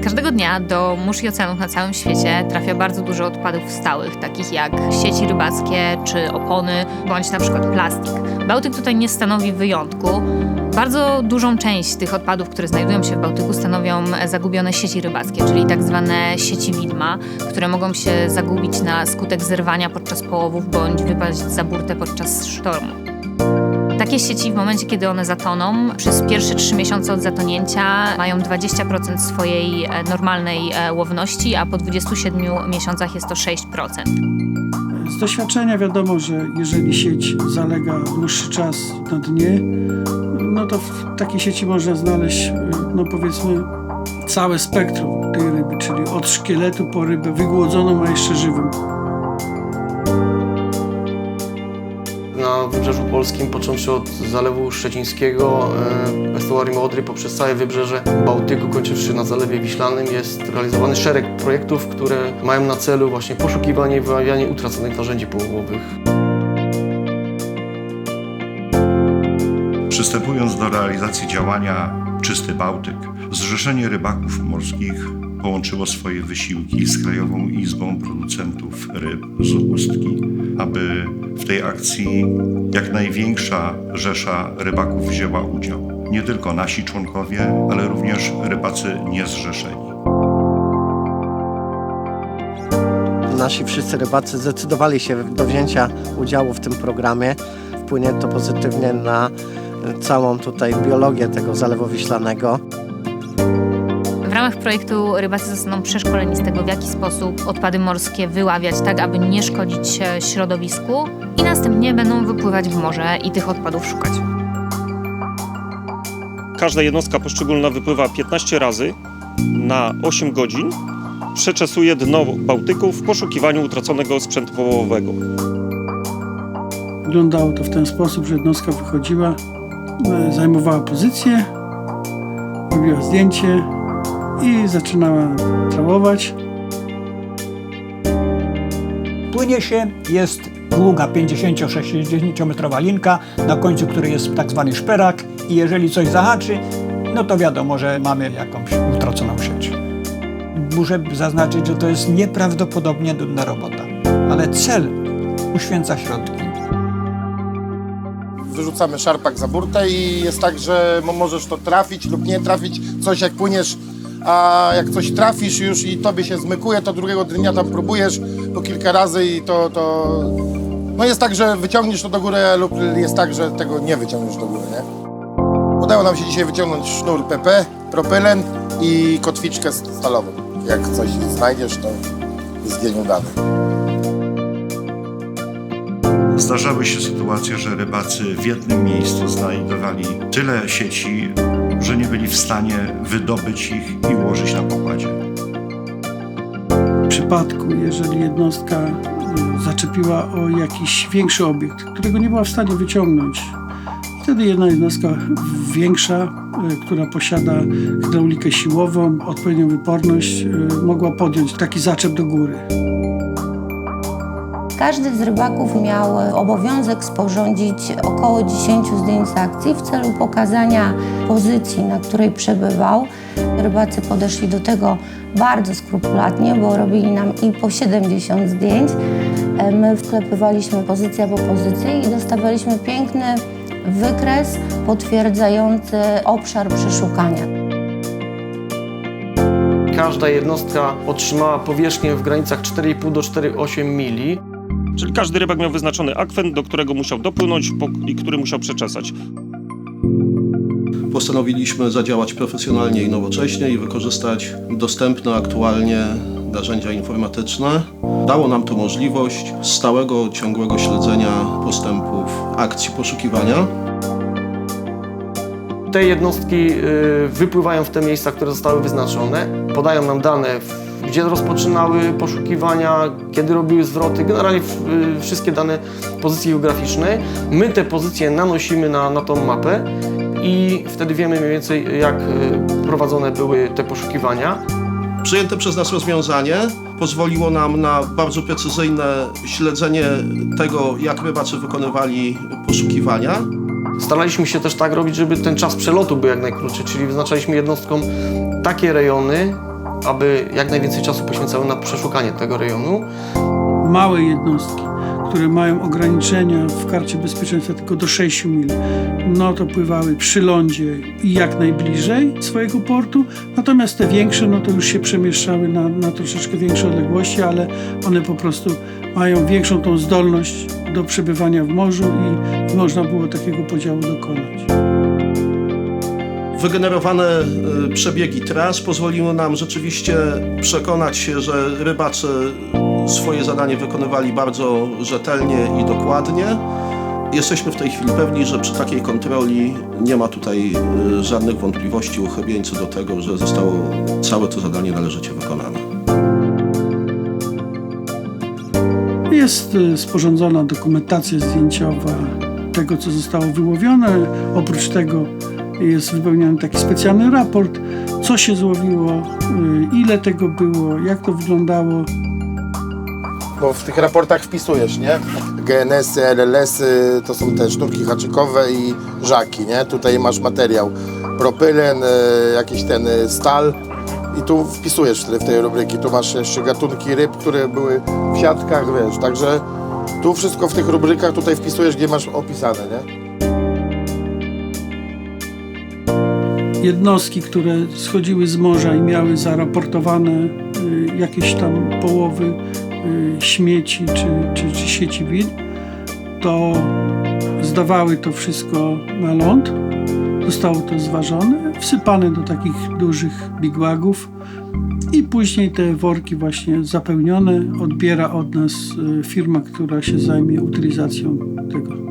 Każdego dnia do mórz i oceanów na całym świecie trafia bardzo dużo odpadów stałych, takich jak sieci rybackie czy opony, bądź na przykład plastik. Bałtyk tutaj nie stanowi wyjątku. Bardzo dużą część tych odpadów, które znajdują się w Bałtyku, stanowią zagubione sieci rybackie, czyli tak zwane sieci widma, które mogą się zagubić na skutek zerwania podczas połowów bądź wypaść za burtę podczas sztormu. Takie sieci w momencie, kiedy one zatoną, przez pierwsze 3 miesiące od zatonięcia mają 20% swojej normalnej łowności, a po 27 miesiącach jest to 6%. Z doświadczenia wiadomo, że jeżeli sieć zalega dłuższy czas na dnie, no to w takiej sieci można znaleźć, no powiedzmy, całe spektrum tej ryby, czyli od szkieletu po rybę wygłodzoną, a jeszcze żywą. Na Wybrzeżu Polskim, począwszy od Zalewu Szczecińskiego, estuarium Odry, poprzez całe wybrzeże Bałtyku, kończywszy na Zalewie Wiślanym, jest realizowany szereg projektów, które mają na celu właśnie poszukiwanie i wyławianie utraconych narzędzi połowowych. Przystępując do realizacji działania Czysty Bałtyk, Zrzeszenie Rybaków Morskich połączyło swoje wysiłki z Krajową Izbą Producentów Ryb z Ustki, aby w tej akcji jak największa rzesza rybaków wzięła udział. Nie tylko nasi członkowie, ale również rybacy niezrzeszeni. Nasi wszyscy rybacy zdecydowali się do wzięcia udziału w tym programie. Wpłynie to pozytywnie na całą tutaj biologię tego Zalewu Wiślanego. W ramach projektu rybacy zostaną przeszkoleni z tego, w jaki sposób odpady morskie wyławiać tak, aby nie szkodzić środowisku, i następnie będą wypływać w morze i tych odpadów szukać. Każda jednostka poszczególna wypływa 15 razy na 8 godzin. Przeczesuje dno Bałtyku w poszukiwaniu utraconego sprzętu połowowego. Wyglądało to w ten sposób, że jednostka wychodziła, zajmowała pozycję, robiła zdjęcie i zaczynała trałować. Płynie się, jest długa 50-60 metrowa linka, na końcu której jest tak zwany szperak, i jeżeli coś zahaczy, no to wiadomo, że mamy jakąś utraconą sieć. Muszę zaznaczyć, że to jest nieprawdopodobnie nudna robota, ale cel uświęca środki. Wyrzucamy szarpak za burtę i jest tak, że możesz to trafić lub nie trafić. Coś jak płyniesz, a jak coś trafisz już i tobie się zmykuje, to drugiego dnia tam próbujesz po kilka razy i no jest tak, że wyciągniesz to do góry, lub jest tak, że tego nie wyciągniesz do góry, nie? Udało nam się dzisiaj wyciągnąć sznur PP, propylen i kotwiczkę stalową. Jak coś znajdziesz, to jest dzień udany. Zdarzały się sytuacje, że rybacy w jednym miejscu znajdowali tyle sieci, że nie byli w stanie wydobyć ich i ułożyć na pokładzie. W przypadku, jeżeli jednostka zaczepiła o jakiś większy obiekt, którego nie była w stanie wyciągnąć, wtedy jedna jednostka większa, która posiada hydraulikę siłową, odpowiednią wyporność, mogła podjąć taki zaczep do góry. Każdy z rybaków miał obowiązek sporządzić około 10 zdjęć z akcji w celu pokazania pozycji, na której przebywał. Rybacy podeszli do tego bardzo skrupulatnie, bo robili nam i po 70 zdjęć. My wklepywaliśmy pozycję po pozycji i dostawaliśmy piękny wykres potwierdzający obszar przeszukania. Każda jednostka otrzymała powierzchnię w granicach 4,5 do 4,8 mili. Czyli każdy rybak miał wyznaczony akwent, do którego musiał dopłynąć i który musiał przeczesać. Postanowiliśmy zadziałać profesjonalnie i nowocześnie i wykorzystać dostępne aktualnie narzędzia informatyczne. Dało nam to możliwość stałego, ciągłego śledzenia postępów akcji poszukiwania. Te jednostki wypływają w te miejsca, które zostały wyznaczone, podają nam dane, gdzie rozpoczynały poszukiwania, kiedy robiły zwroty, generalnie wszystkie dane pozycji geograficznej. My te pozycje nanosimy na tą mapę i wtedy wiemy mniej więcej, jak prowadzone były te poszukiwania. Przyjęte przez nas rozwiązanie pozwoliło nam na bardzo precyzyjne śledzenie tego, jak rybacy wykonywali poszukiwania. Staraliśmy się też tak robić, żeby ten czas przelotu był jak najkrótszy, czyli wyznaczaliśmy jednostkom takie rejony, aby jak najwięcej czasu poświęcały na przeszukanie tego rejonu. Małe jednostki, które mają ograniczenia w karcie bezpieczeństwa tylko do 6 mil, no to pływały przy lądzie i jak najbliżej swojego portu, natomiast te większe, no to już się przemieszczały na troszeczkę większe odległości, ale one po prostu mają większą tą zdolność do przebywania w morzu i można było takiego podziału dokonać. Wygenerowane przebiegi tras pozwoliły nam rzeczywiście przekonać się, że rybacy swoje zadanie wykonywali bardzo rzetelnie i dokładnie. Jesteśmy w tej chwili pewni, że przy takiej kontroli nie ma tutaj żadnych wątpliwości uchybień co do tego, że zostało całe to zadanie należycie wykonane. Jest sporządzona dokumentacja zdjęciowa tego, co zostało wyłowione. Oprócz tego jest wypełniony taki specjalny raport, co się złowiło, ile tego było, jak to wyglądało. Bo w tych raportach wpisujesz, nie? GNS-y, LLS-y, to są te sznurki haczykowe i żaki, nie? Tutaj masz materiał propylen, jakiś ten stal i tu wpisujesz w tej rubryki. Tu masz jeszcze gatunki ryb, które były w siatkach, wiesz, także tu wszystko w tych rubrykach tutaj wpisujesz, gdzie masz opisane, nie? Jednostki, które schodziły z morza i miały zaraportowane jakieś tam połowy śmieci czy sieci win, to zdawały to wszystko na ląd. Zostało to zważone, wsypane do takich dużych bigwagów i później te worki właśnie zapełnione odbiera od nas firma, która się zajmie utylizacją tego.